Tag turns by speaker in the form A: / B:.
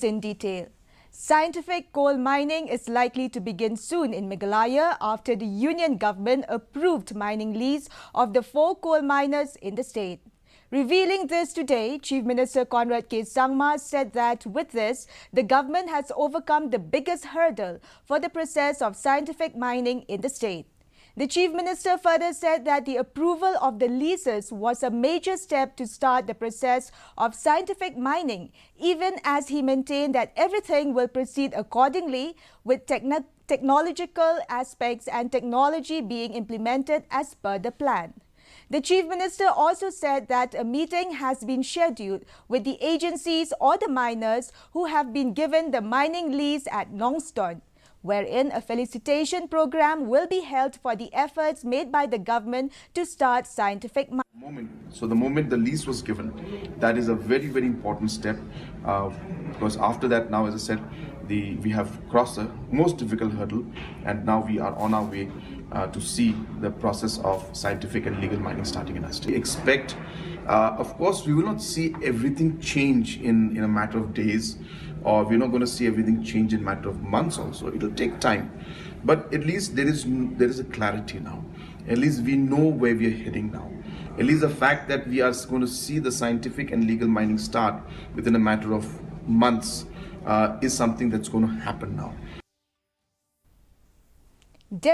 A: In detail. Scientific coal mining is likely to begin soon in Meghalaya after the union government approved mining lease of the 4 coal miners in the state. Revealing this today, Chief Minister Conrad K. Sangma said that with this, the government has overcome the biggest hurdle for the process of scientific mining in the state. The Chief Minister further said that the approval of the leases was a major step to start the process of scientific mining, even as he maintained that everything will proceed accordingly with technological aspects and technology being implemented as per the plan. The Chief Minister also said that a meeting has been scheduled with the agencies or the miners who have been given the mining lease at Nongston, wherein a felicitation program will be held for the efforts made by the government to start scientific mining.
B: So the moment the lease was given, that is a very, very important step because after that now, as I said, we have crossed the most difficult hurdle and now we are on our way to see the process of scientific and legal mining starting in our state. We expect, of course, we will not see everything change in a matter of days, or we're not going to see everything change in a matter of months also. It'll take time. But at least there is a clarity now. At least we know where we are heading now. At least the fact that we are going to see the scientific and legal mining start within a matter of months is something that's going to happen now.